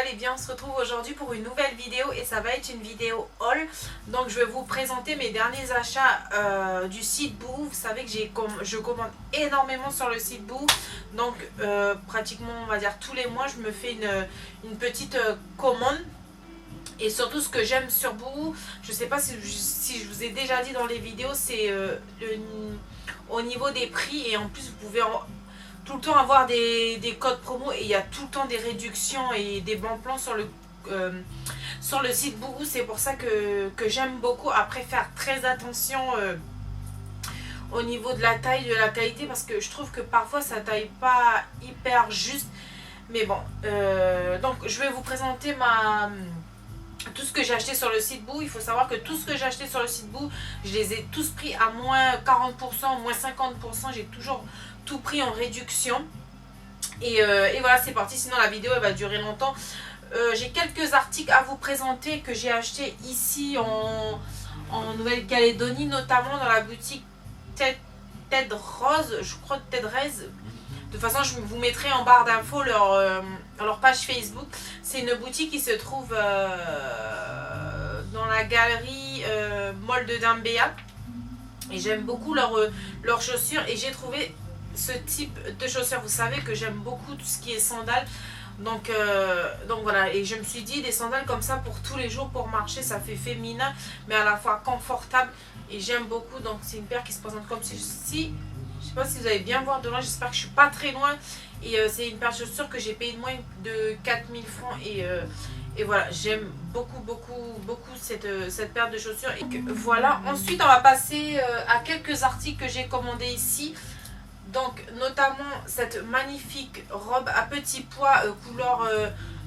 allez bien, on se retrouve aujourd'hui pour une nouvelle vidéo et ça va être une vidéo haul. Donc je vais vous présenter mes derniers achats du site Boo. Vous savez que je commande énormément sur le site Boo. Donc pratiquement on va dire tous les mois je me fais une petite commande. Et surtout ce que j'aime sur Boo, je sais pas si je vous ai déjà dit dans les vidéos, c'est au niveau des prix. Et en plus vous pouvez tout le temps avoir des codes promo et il y a tout le temps des réductions et des bons plans sur le site Boo. C'est pour ça que j'aime beaucoup. Après, faire très attention au niveau de la taille, de la qualité, parce que je trouve que parfois ça taille pas hyper juste. Mais bon, donc je vais vous présenter tout ce que j'ai acheté sur le site Boo. Il faut savoir que tout ce que j'ai acheté sur le site Boo, je les ai tous pris à moins 40%, moins 50%. J'ai toujours tout pris en réduction. Et voilà, c'est parti. Sinon la vidéo elle va durer longtemps. J'ai quelques articles à vous présenter que j'ai acheté ici en Nouvelle-Calédonie, notamment dans la boutique Ted Rose, je crois Ted Rose. De toute façon, je vous mettrai en barre d'infos leur page Facebook. C'est une boutique qui se trouve dans la galerie Mall de Dambéa. Et j'aime beaucoup leurs chaussures. Et j'ai trouvé ce type de chaussures. Vous savez que j'aime beaucoup tout ce qui est sandales. Donc voilà. Et je me suis dit, des sandales comme ça pour tous les jours, pour marcher, ça fait féminin, mais à la fois confortable. Et j'aime beaucoup. Donc c'est une paire qui se présente comme ceci. Je sais pas si vous allez bien voir de loin, j'espère que je suis pas très loin. Et c'est une paire de chaussures que j'ai payé de moins de 4000 francs. Et voilà, j'aime beaucoup cette paire de chaussures. Et voilà, ensuite on va passer à quelques articles que j'ai commandés ici. Donc notamment cette magnifique robe à petits pois couleur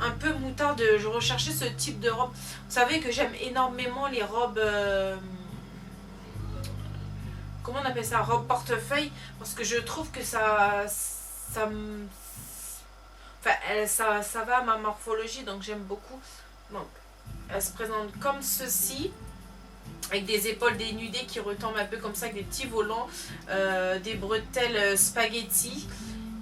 un peu moutarde. Je recherchais ce type de robe. Vous savez que j'aime énormément les robes... comment on appelle ça, robe portefeuille, parce que je trouve que ça va à ma morphologie, donc j'aime beaucoup. Donc elle se présente comme ceci, avec des épaules dénudées qui retombent un peu comme ça, avec des petits volants, des bretelles spaghetti.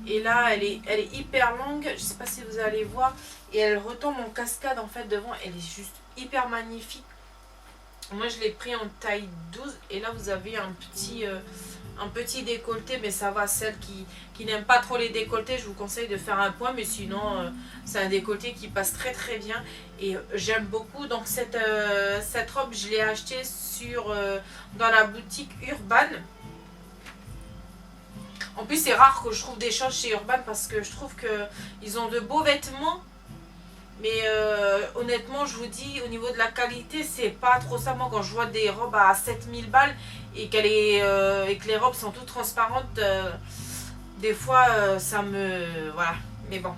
Et là elle est hyper longue, je sais pas si vous allez voir, et elle retombe en cascade en fait devant. Elle est juste hyper magnifique. Moi je l'ai pris en taille 12 et là vous avez un petit décolleté, mais ça va, celles qui n'aiment pas trop les décolletés, je vous conseille de faire un point, mais sinon c'est un décolleté qui passe très bien et j'aime beaucoup. Donc cette robe je l'ai achetée dans la boutique Urban. En plus c'est rare que je trouve des choses chez Urban parce que je trouve qu'ils ont de beaux vêtements. Mais honnêtement, je vous dis, au niveau de la qualité, c'est pas trop ça. Moi, quand je vois des robes à 7000 balles et que les robes sont toutes transparentes, des fois, ça me... Voilà. Mais bon.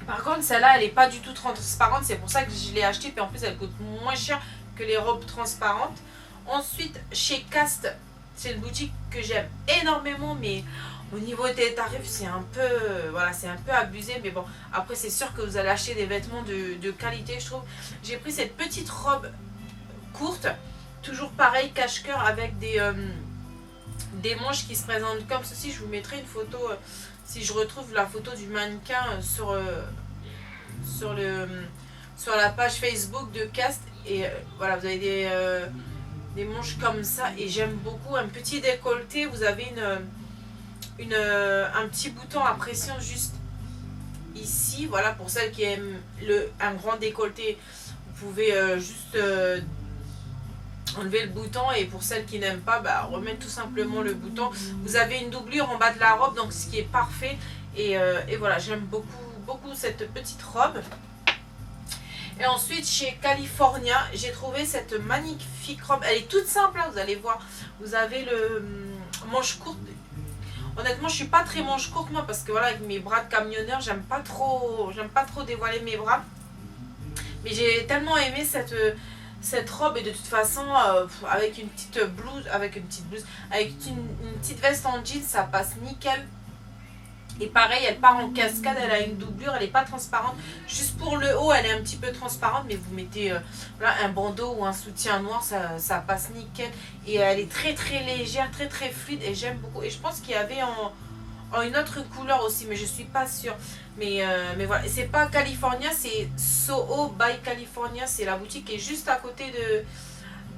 Par contre, celle-là, elle est pas du tout transparente. C'est pour ça que je l'ai achetée. Puis en plus, elle coûte moins cher que les robes transparentes. Ensuite, chez Cast, c'est une boutique que j'aime énormément, mais... Au niveau des tarifs, c'est un peu abusé, mais bon, après c'est sûr que vous allez acheter des vêtements de qualité, je trouve. J'ai pris cette petite robe courte, toujours pareil, cache-cœur, avec des manches qui se présentent comme ceci. Je vous mettrai une photo, si je retrouve la photo du mannequin sur la page Facebook de Cast. Et voilà, vous avez des manches comme ça, et j'aime beaucoup. Un petit décolleté, vous avez un petit bouton à pression juste ici, voilà, pour celles qui aiment un grand décolleté, vous pouvez juste enlever le bouton, et pour celles qui n'aiment pas, remettre tout simplement le bouton. Vous avez une doublure en bas de la robe, donc ce qui est parfait, et voilà, j'aime beaucoup cette petite robe. Et ensuite chez California, j'ai trouvé cette magnifique robe. Elle est toute simple, hein, vous allez voir. Vous avez le manche courte. Honnêtement, je suis pas très manche courte moi, parce que voilà, avec mes bras de camionneur, j'aime pas trop dévoiler mes bras. Mais j'ai tellement aimé cette robe, et de toute façon, avec une petite veste en jean, ça passe nickel. Et pareil, elle part en cascade, elle a une doublure, elle n'est pas transparente. Juste pour le haut, elle est un petit peu transparente, mais vous mettez voilà, un bandeau ou un soutien noir, ça passe nickel. Et elle est très légère, très fluide, et j'aime beaucoup. Et je pense qu'il y avait en une autre couleur aussi, mais je suis pas sûre. Mais voilà, c'est pas California, c'est Soho by California. C'est la boutique qui est juste à côté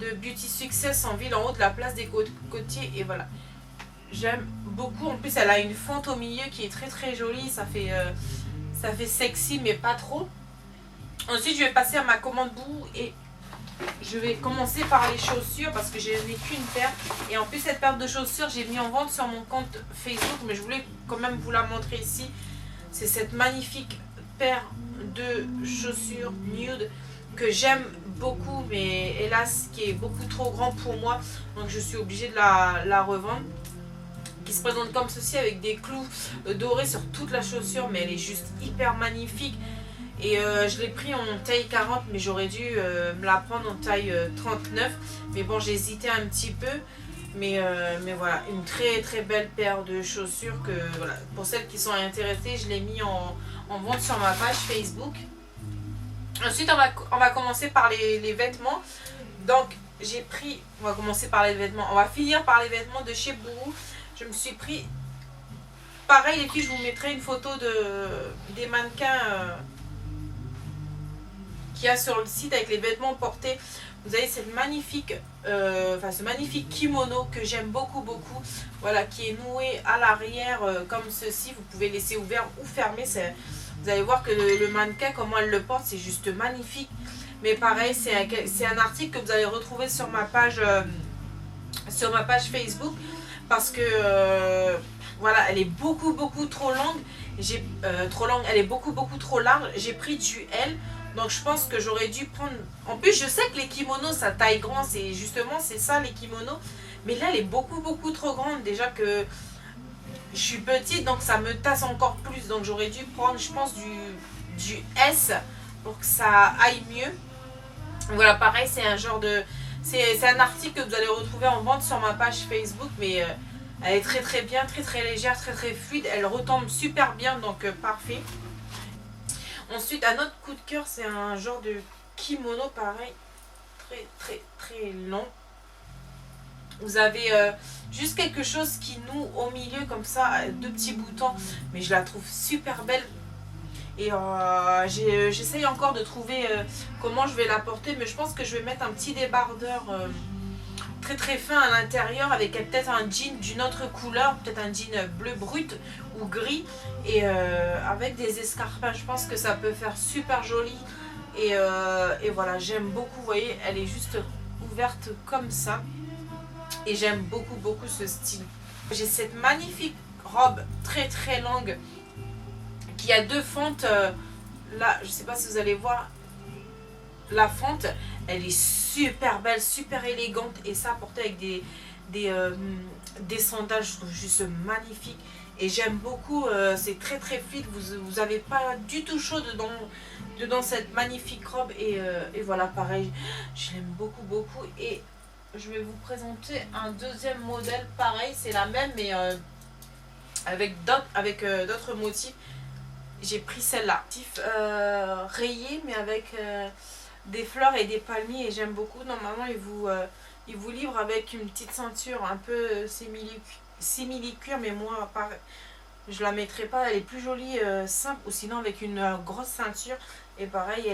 de Beauty Success en ville, en haut de la place des Côtiers. Et voilà, j'aime beaucoup. En plus, elle a une fente au milieu qui est très très jolie. Ça fait sexy, mais pas trop. Ensuite, je vais passer à ma commande boue et je vais commencer par les chaussures parce que je n'ai qu'une paire. Et en plus, cette paire de chaussures, j'ai mis en vente sur mon compte Facebook, mais je voulais quand même vous la montrer ici. C'est cette magnifique paire de chaussures nude que j'aime beaucoup, mais hélas, qui est beaucoup trop grand pour moi. Donc, je suis obligée de la revendre. Qui se présente comme ceci avec des clous dorés sur toute la chaussure, mais elle est juste hyper magnifique. Et je l'ai pris en taille 40, mais j'aurais dû me la prendre en taille 39. Mais bon, j'ai hésité un petit peu. Mais voilà, une très très belle paire de chaussures que voilà, pour celles qui sont intéressées, je l'ai mis en vente sur ma page Facebook. Ensuite, on va commencer par les vêtements. Donc, j'ai pris, on va commencer par les vêtements. On va finir par les vêtements de chez Boohoo. Je me suis pris, pareil les filles, je vous mettrai une photo des mannequins qu'il y a sur le site avec les vêtements portés. Vous avez cette magnifique, ce magnifique kimono que j'aime beaucoup beaucoup. Voilà, qui est noué à l'arrière comme ceci. Vous pouvez laisser ouvert ou fermé. Vous allez voir que le mannequin, comment elle le porte, c'est juste magnifique. Mais pareil, c'est un article que vous allez retrouver sur ma page Facebook. Parce que voilà, elle est beaucoup trop longue. Elle est beaucoup trop large. J'ai pris du L. Donc je pense que j'aurais dû prendre. En plus, je sais que les kimonos, ça taille grand. C'est ça les kimonos. Mais là, elle est beaucoup trop grande. Déjà que je suis petite, donc ça me tasse encore plus. Donc j'aurais dû prendre, je pense, du S pour que ça aille mieux. Voilà, pareil, c'est un genre de. C'est un article que vous allez retrouver en vente sur ma page Facebook, mais elle est très bien, très légère, très fluide. Elle retombe super bien, donc parfait. Ensuite, un autre coup de cœur, c'est un genre de kimono pareil, très long. Vous avez juste quelque chose qui noue au milieu comme ça, deux petits boutons, mais je la trouve super belle. Et j'essaye encore de trouver comment je vais la porter, mais je pense que je vais mettre un petit débardeur très fin à l'intérieur avec peut-être un jean d'une autre couleur, peut-être un jean bleu brut ou gris et avec des escarpins. Je pense que ça peut faire super joli et voilà, j'aime beaucoup. Vous voyez, elle est juste ouverte comme ça et j'aime beaucoup ce style. J'ai cette magnifique robe très longue qui a deux fentes. Là, je sais pas si vous allez voir la fente, elle est super belle, super élégante, et ça porté avec des sandales, je trouve juste magnifique. Et j'aime beaucoup, c'est très fluide, vous avez pas du tout chaud dedans cette magnifique robe. Et voilà, pareil, je l'aime beaucoup. Et je vais vous présenter un deuxième modèle, pareil, c'est la même, mais avec d'autres motifs. J'ai pris celle-là, rayé, mais avec des fleurs et des palmiers, et j'aime beaucoup. Normalement, ils vous livrent avec une petite ceinture un peu simili-cuir, mais moi, je la mettrai pas. Elle est plus jolie, simple, ou sinon avec une grosse ceinture. Et pareil,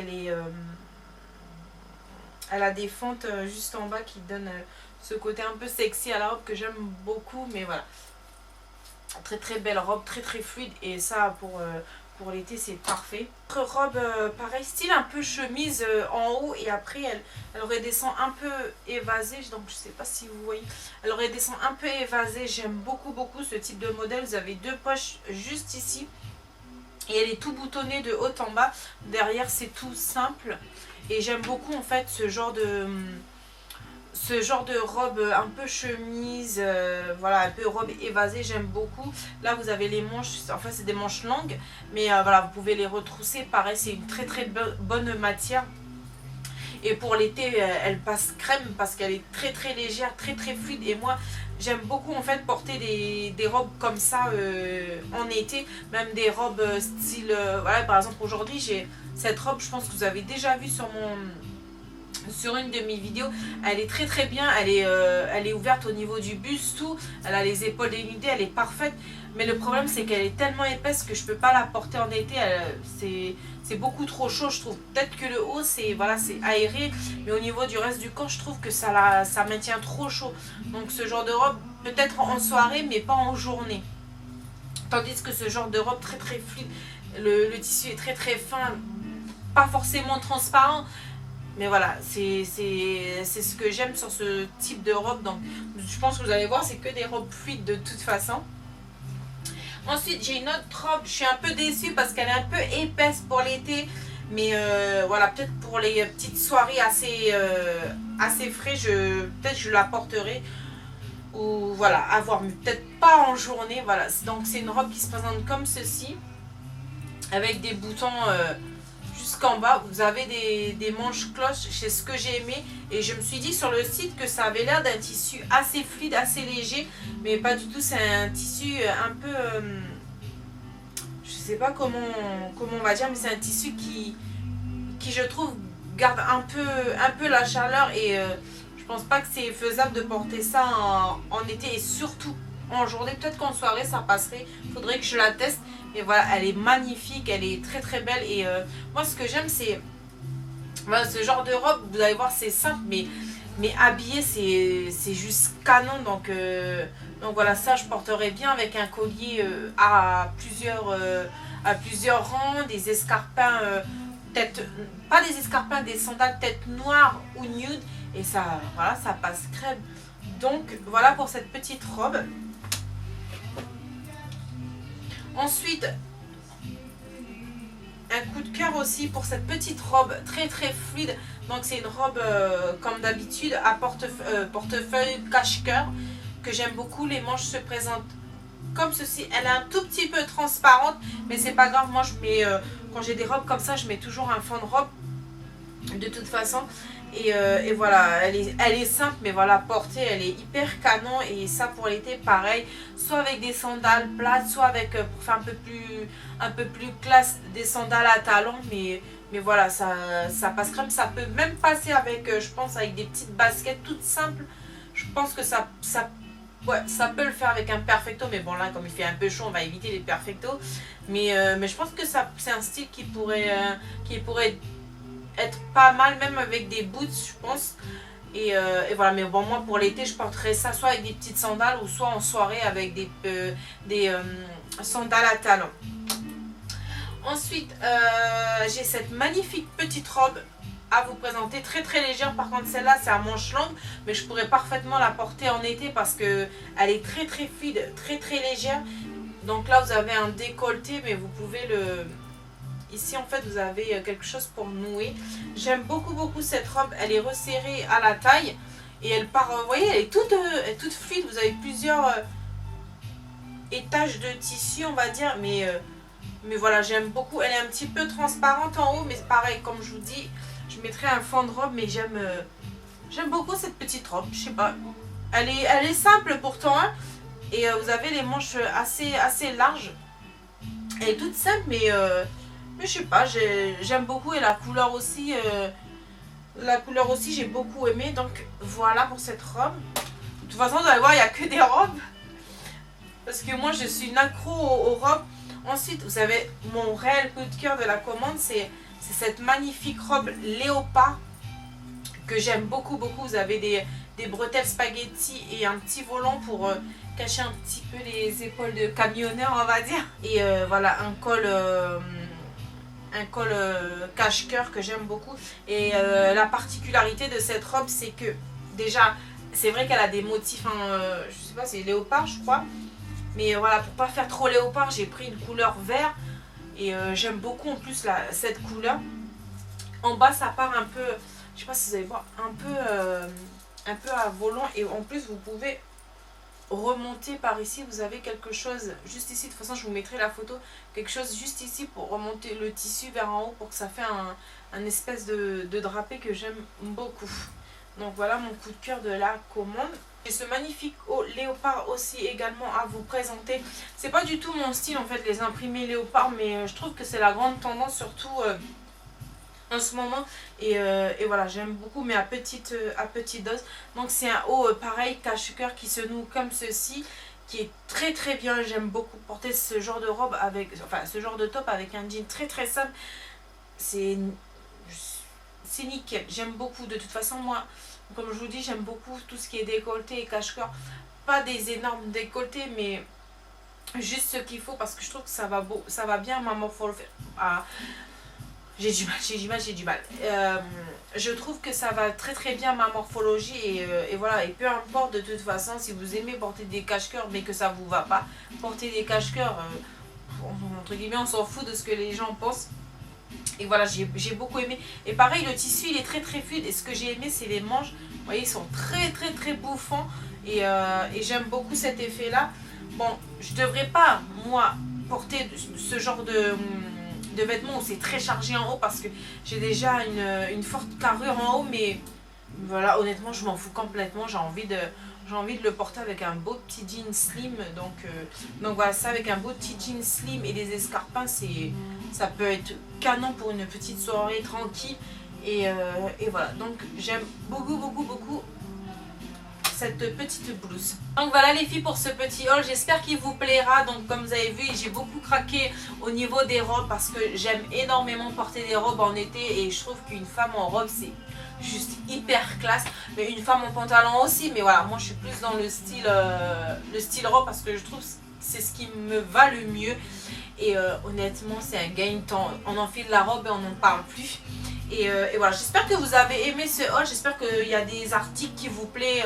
elle a des fentes juste en bas qui donnent ce côté un peu sexy à la robe que j'aime beaucoup. Mais voilà, très belle robe, très fluide, et ça pour l'été c'est parfait. Autre robe pareil, style un peu chemise en haut, et après elle redescend un peu évasée, donc je sais pas si vous voyez, elle redescend un peu évasée. J'aime beaucoup ce type de modèle. Vous avez deux poches juste ici et elle est tout boutonnée de haut en bas. Derrière c'est tout simple, et j'aime beaucoup en fait ce genre de robe un peu chemise, voilà, un peu robe évasée, j'aime beaucoup. Là vous avez les manches, enfin c'est des manches longues, mais voilà, vous pouvez les retrousser. Pareil, c'est une très bonne matière, et pour l'été elle passe crème parce qu'elle est très légère, très fluide. Et moi j'aime beaucoup en fait porter des robes comme ça en été, même des robes style voilà, par exemple aujourd'hui j'ai cette robe, je pense que vous avez déjà vu sur une de mes vidéos. Elle est très bien, elle est ouverte au niveau du buste, tout. Elle a les épaules dénudées, elle est parfaite. Mais le problème c'est qu'elle est tellement épaisse que je peux pas la porter en été. C'est beaucoup trop chaud, je trouve. Peut-être que le haut c'est aéré, mais au niveau du reste du corps je trouve que ça maintient trop chaud. Donc ce genre de robe peut-être en soirée mais pas en journée. Tandis que ce genre de robe très fluide, le tissu est très fin, pas forcément transparent. Mais voilà, c'est ce que j'aime sur ce type de robe. Donc je pense que vous allez voir, c'est que des robes fluides de toute façon. Ensuite, j'ai une autre robe. Je suis un peu déçue parce qu'elle est un peu épaisse pour l'été. Mais voilà, peut-être pour les petites soirées assez frais, peut-être je la porterai. Ou voilà, à voir. Mais peut-être pas en journée. Voilà, donc c'est une robe qui se présente comme ceci. Avec des boutons jusqu'en bas. Vous avez des manches cloches. C'est ce que j'ai aimé. Et je me suis dit sur le site que ça avait l'air d'un tissu assez fluide, assez léger. Mais pas du tout. C'est un tissu un peu... je sais pas comment on va dire. Mais c'est un tissu qui je trouve garde un peu la chaleur. Et je pense pas que c'est faisable de porter ça en été. Et surtout en journée. Peut-être qu'en soirée ça passerait. Faudrait que je la teste. Et voilà, elle est magnifique, elle est très belle. Et moi ce que j'aime c'est voilà, ce genre de robe, vous allez voir c'est simple mais habillé c'est juste canon. Donc voilà, ça je porterai bien avec un collier à plusieurs rangs, des escarpins peut-être pas des escarpins, des sandales tête noire ou nude. Et ça, voilà, ça passe crème. Donc voilà pour cette petite robe. Ensuite, un coup de cœur aussi pour cette petite robe très fluide. Donc c'est une robe comme d'habitude à portefeuille cache-cœur que j'aime beaucoup. Les manches se présentent comme ceci. Elle est un tout petit peu transparente, mais c'est pas grave. Moi je mets quand j'ai des robes comme ça, je mets toujours un fond de robe de toute façon. Et voilà, elle est simple, mais voilà, portée, elle est hyper canon. Et ça pour l'été, pareil, soit avec des sandales plates, soit avec, pour faire un peu plus classe, des sandales à talons. Mais voilà, ça passe crème. Ça peut même passer avec, je pense, avec des petites baskets toutes simples. Je pense que ça peut le faire avec un perfecto. Mais bon, là, comme il fait un peu chaud, on va éviter les perfectos. Mais je pense que c'est un style qui pourrait être pas mal, même avec des boots je pense. Et voilà, mais bon, moi pour l'été je porterai ça soit avec des petites sandales ou soit en soirée avec des sandales à talons. Ensuite j'ai cette magnifique petite robe à vous présenter, très légère. Par contre celle-là c'est à manches longues, mais je pourrais parfaitement la porter en été parce que elle est très fluide, très légère. Donc là vous avez un décolleté, mais vous pouvez ici en fait vous avez quelque chose pour nouer. J'aime beaucoup cette robe. Elle est resserrée à la taille et elle part, vous voyez, elle est toute fluide. Vous avez plusieurs étages de tissu on va dire, mais voilà, j'aime beaucoup. Elle est un petit peu transparente en haut, mais pareil comme je vous dis, je mettrai un fond de robe. Mais j'aime beaucoup cette petite robe, je sais pas, elle est simple pourtant hein. Et vous avez les manches assez larges. Elle est toute simple, mais je sais pas, j'aime beaucoup. Et la couleur aussi j'ai beaucoup aimé. Donc voilà pour cette robe. De toute façon vous allez voir, il n'y a que des robes parce que moi je suis une accro aux robes. Ensuite vous avez mon réel coup de cœur de la commande, c'est cette magnifique robe léopard que j'aime beaucoup. Vous avez des bretelles spaghetti et un petit volant pour cacher un petit peu les épaules de camionneur on va dire. Et voilà, un col cache-cœur que j'aime beaucoup. Et la particularité de cette robe c'est que déjà c'est vrai qu'elle a des motifs je sais pas, c'est léopard je crois, mais voilà, pour pas faire trop léopard j'ai pris une couleur vert. Et j'aime beaucoup en plus cette couleur. En bas ça part un peu, je sais pas si vous allez voir, un peu à volant. Et en plus vous pouvez remonter par ici, vous avez quelque chose juste ici. De toute façon je vous mettrai la photo, quelque chose juste ici pour remonter le tissu vers en haut pour que ça fait un espèce de drapé que j'aime beaucoup. Donc voilà mon coup de cœur de la commande. J'ai ce magnifique léopard aussi également à vous présenter. C'est pas du tout mon style en fait les imprimés léopard, mais je trouve que c'est la grande tendance, surtout en ce moment. Et voilà, j'aime beaucoup, mais à petite dose. Donc c'est un haut pareil, cache-cœur, qui se noue comme ceci, qui est très très bien. J'aime beaucoup porter ce genre de robe avec, enfin ce genre de top avec un jean très très simple. C'est nickel, j'aime beaucoup. De toute façon, moi, comme je vous dis, j'aime beaucoup tout ce qui est décolleté et cache-cœur. Pas des énormes décolletés, mais juste ce qu'il faut, parce que je trouve que ça va bien à ma morphologie. J'ai du mal. Je trouve que ça va très très bien ma morphologie et voilà. Et peu importe de toute façon, si vous aimez porter des cache-cœurs mais que ça vous va pas, porter des cache-cœurs, entre guillemets, on s'en fout de ce que les gens pensent. Et voilà, j'ai beaucoup aimé. Et pareil, le tissu, il est très très fluide. Et ce que j'ai aimé, c'est les manches. Vous voyez, ils sont très très très bouffants. Et j'aime beaucoup cet effet-là. Bon, je devrais pas, moi, porter ce genre de vêtements où c'est très chargé en haut parce que j'ai déjà une forte carrure en haut. Mais voilà, honnêtement, je m'en fous complètement. J'ai envie de le porter avec un beau petit jean slim. Donc voilà, ça avec un beau petit jean slim et des escarpins, ça peut être canon pour une petite soirée tranquille. Et voilà, donc j'aime beaucoup beaucoup beaucoup cette petite blouse. Donc voilà les filles pour ce petit haul, j'espère qu'il vous plaira. Donc comme vous avez vu, j'ai beaucoup craqué au niveau des robes parce que j'aime énormément porter des robes en été et je trouve qu'une femme en robe c'est juste hyper classe, mais une femme en pantalon aussi. Mais voilà, moi je suis plus dans le style robe parce que je trouve que c'est ce qui me va le mieux. Et honnêtement, c'est un gain de temps. On enfile la robe et on n'en parle plus. Et voilà, j'espère que vous avez aimé ce haul. J'espère qu'il y a des articles qui vous plaisent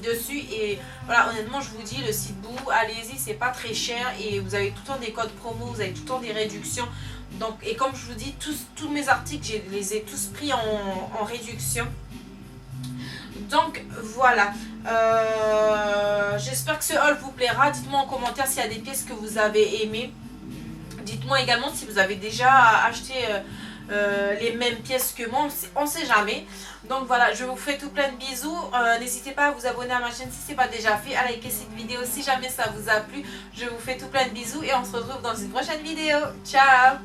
dessus. Et voilà, honnêtement, je vous dis, le site Boo, allez-y, c'est pas très cher. Et vous avez tout le temps des codes promo, vous avez tout le temps des réductions. Donc, et comme je vous dis, tous mes articles, je les ai tous pris en réduction. Donc voilà, j'espère que ce haul vous plaira. Dites-moi en commentaire s'il y a des pièces que vous avez aimées. Dites-moi également si vous avez déjà acheté les mêmes pièces que moi, on ne sait jamais. Donc voilà, je vous fais tout plein de bisous. N'hésitez pas à vous abonner à ma chaîne si ce n'est pas déjà fait, à liker cette vidéo si jamais ça vous a plu. Je vous fais tout plein de bisous et on se retrouve dans une prochaine vidéo. Ciao!